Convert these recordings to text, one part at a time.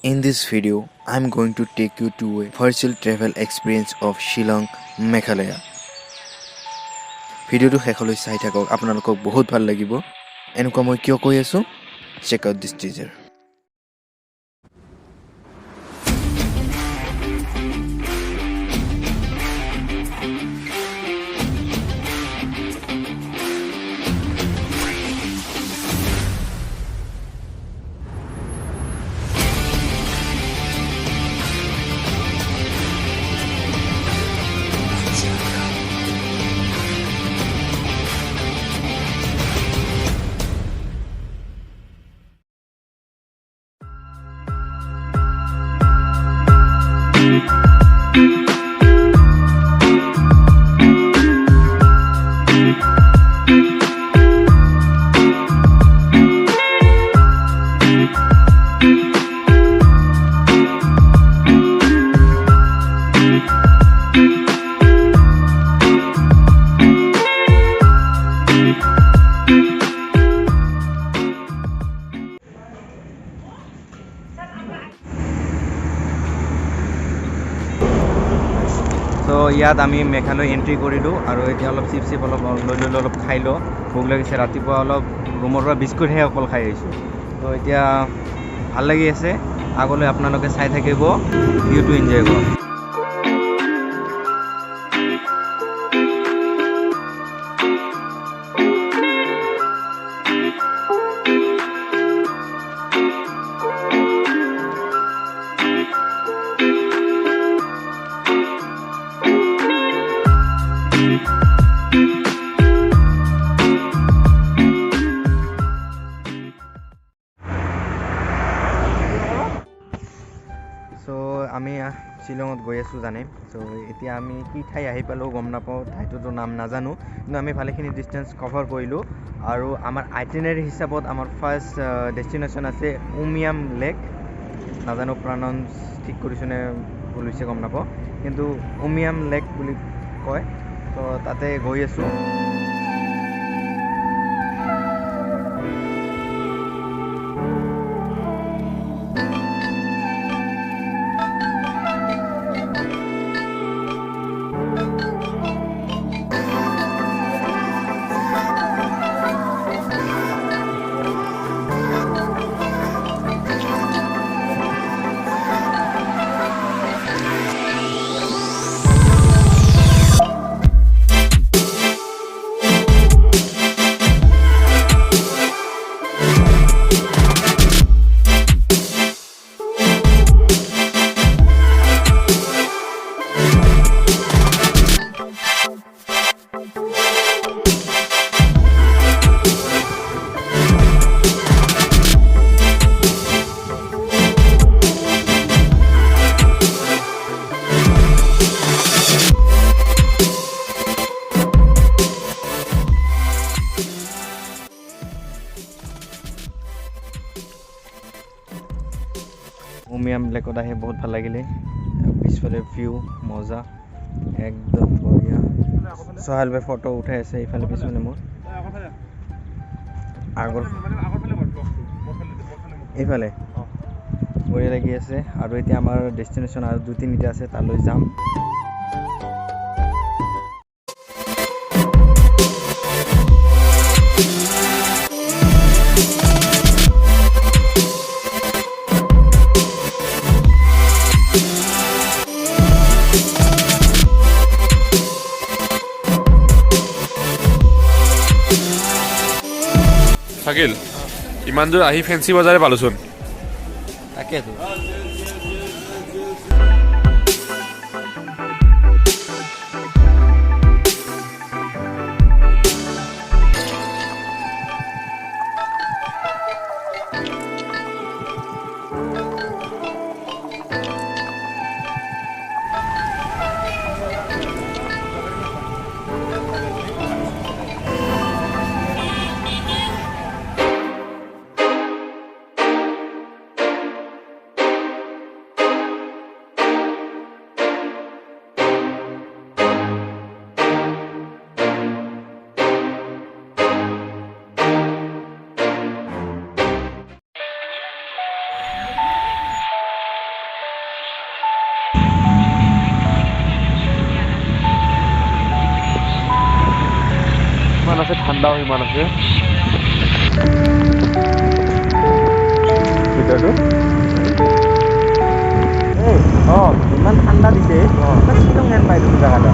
In this video, I'm going to take you to a virtual travel experience of Shillong, Meghalaya. ভিডিওটো শেষলৈ চাই থাকক আপোনালোকক বহুত ভাল লাগিব এনেকুৱা মই কিয় কৈ আছো check out this teaser So ইয়াত আমি মেঘালয় এন্ট্ৰি কৰিলোঁ আৰু এতিয়া অলপ চিপ অলপ লৈ অলপ খাই লওঁ ভোক লাগিছে ৰাতিপুৱা অলপ ৰুমৰ পৰা বিস্কুটহে অকল খাই আহিছোঁ তো এতিয়া ভাল লাগি আছে আগলৈ আপোনালোকে চাই থাকিব ভিউটো এনজয় কৰক আমি শ্বিলঙত গৈ আছোঁ জানে সো এতিয়া আমি কি ঠাই আহি পালোঁ গম নাপাওঁ ঠাইটোৰ নাম নাজানো কিন্তু আমি ভালেখিনি ডিষ্টেঞ্চ কভাৰ কৰিলোঁ আৰু আমাৰ আইটিনাৰী হিচাপত আমাৰ ফাৰ্ষ্ট ডেষ্টিনেশ্যন আছে উমিয়াম লেক নাজানো প্ৰনাউন্স ঠিক কৰিছোনে ভুল হৈছে গম নাপাওঁ কিন্তু উমিয়াম লেক বুলি কয় তো তাতে গৈ আছোঁ উমিয়াম লেকত আহি বহুত ভাল লাগিলে পিছফালে ভিউ মজা একদম বঢ়িয়া সোহাল ভাই ফটো উঠাই আছে ইফালে পিছনে মোৰ আগৰ এইফালে বঢ়িয়া লাগি আছে আৰু এতিয়া আমাৰ ডেষ্টিনেশ্যন আৰু 2-3টা আছে তালৈ যাম Shakil, ইমান দূৰ আহি ফেন্সি বজাৰে পালোচোন তাকেতো যিমান আছে ঠাণ্ডাও সিমান আছে ভিতৰটো ইমান ঠাণ্ডা দিছে শ্বিলং হেন পাই দেখোন জেগাটা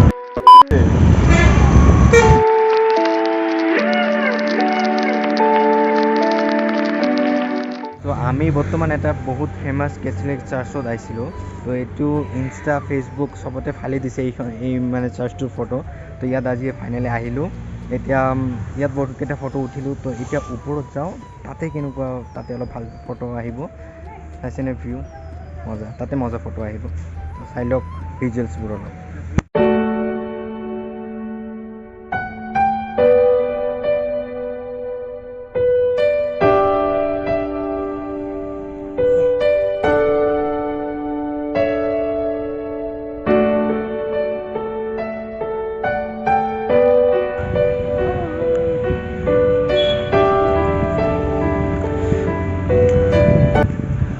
তো আমি বৰ্তমান এটা বহুত ফেমাছ কেথলিক চাৰ্চত আহিছিলোঁ তো এইটো ইনষ্টা ফেচবুক চবতে ফালি দিছে এই মানে চাৰ্চটোৰ ফটো তো ইয়াত আজি ফাইনেলি আহিলোঁ এতিয়া ইয়াত বহুতকেইটা ফটো উঠিলোঁ তো এতিয়া ওপৰত যাওঁ তাতে কেনেকুৱা তাতে অলপ ভাল ফটো আহিব চাইছেনে ভিউ মজা তাতে মজা ফটো আহিব চাই লওক ভিজুৱেলছবোৰ অলপ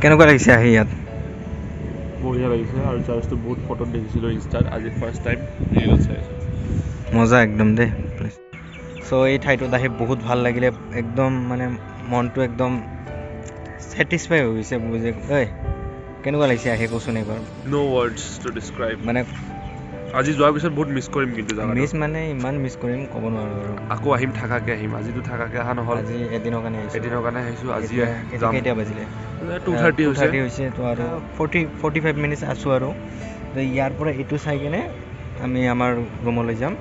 কেনেকুৱা লাগিছে আহি ইয়াত বঢ়িয়া লাগিছে আৰু চাৰ্চটো বহুত ফটোত দেখিছিলোঁ ইনষ্টাত আজি ফাৰ্ষ্ট টাইম ৰিয়েলত চাইছোঁ মজা একদম দেই চ' এই ঠাইটোত আহি বহুত ভাল লাগিলে একদম মানে মনটো একদম ছেটিছফাই হৈ গৈছে বুজি ঐ কেনেকুৱা লাগিছে আহি কচোন এইবাৰ ন' ৱৰ্ডছ টু ডিছক্ৰাইব মানে আজি যোৱাৰ পিছত বহুত মিছ কৰিম কিন্তু মিছ মানে ইমান মিছ কৰিম ক'ব নোৱাৰোঁ আৰু আকৌ আহিম থাকাকৈ আহিম আজিতো থাকাকৈ অহা নহ'ল আজি এদিনৰ কাৰণে আহিছোঁ আজি যাম কেতিয়া বাজিলে 2:30 হৈছে তো আৰু 45 মিনিটছ আছোঁ আৰু তো ইয়াৰ পৰা এইটো চাই কিনে আমি আমাৰ ৰুমলৈ যাম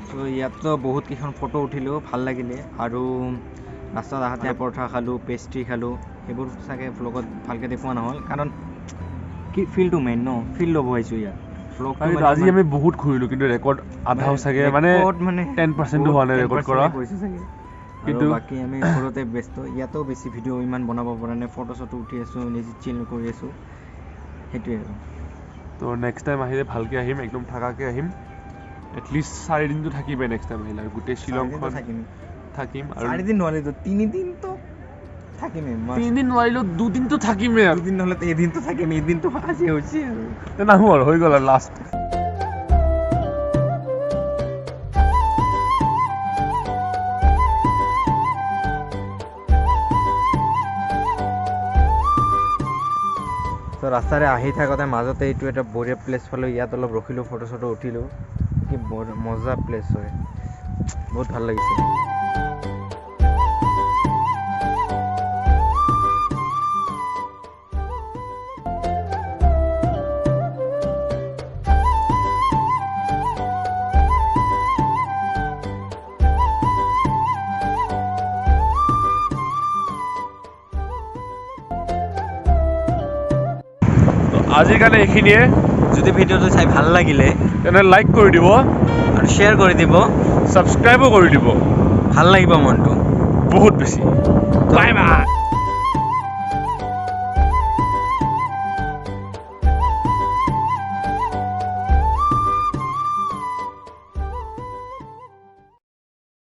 চ' ইয়াততো বহুত কেইখন ফটো উঠিলোঁ ভাল লাগিলে আৰু ৰাস্তাত আহোঁতে পৰঠা খালোঁ পেষ্ট্ৰি খালোঁ সেইবোৰ চাগে ভ্লগত ভালকৈ দেখুওৱা নহ'ল কাৰণ কি ফিলটো মেইন ন ফিল ল'ব আহিছোঁ ইয়াত আজি আমি বহুত ঘূৰিলোঁ কিন্তু ৰেকৰ্ড আধাও চাগে মানে 10% হোৱা নাই ৰেকৰ্ড কৰা কিন্তু বাকী আমি ঘৰতে ব্যস্ত ইয়াতো বেছি ভিডিঅ' ইমান বনাব পৰা নাই ফটো চটো উঠি আছোঁ নিজে চিল কৰি আছোঁ সেইটোৱে আৰু তো নেক্সট টাইম আহিলে ভালকৈ আহিম একদম থাকাকৈ আহিম এটলিষ্ট 4 দিনটো থাকিমেই নেক্সট টাইম আহিলে আৰু গোটেই শ্বিলংখন থাকিম আৰু 4 দিন নোৱাৰিলোঁ 3 দিনটো থাকিমেই 3 দিন নোৱাৰিলেও 2 দিনটো থাকিমেই আৰু 2 দিন নহ'লে এদিনটো থাকিম এদিনটো আজি হৈছে আৰু নাহোঁ আৰু হৈ গ'ল আৰু লাষ্ট তো ৰাস্তাৰে আহি থাকোঁতে মাজতে এইটো এটা বঢ়িয়া প্লেচ পালোঁ ইয়াত অলপ ৰখিলোঁ ফটো চটো উঠিলোঁ কি মজা প্লেচ হয় বহুত ভাল লাগিছে আজিৰ কাৰণে এইখিনিয়ে যদি ভিডিঅ'টো চাই ভাল লাগিলে তেনে লাইক কৰি দিব আৰু শ্বেয়াৰ কৰি দিব ছাবস্ক্ৰাইবো কৰি দিব ভাল লাগিব মনটো বহুত বেছি বাই বাই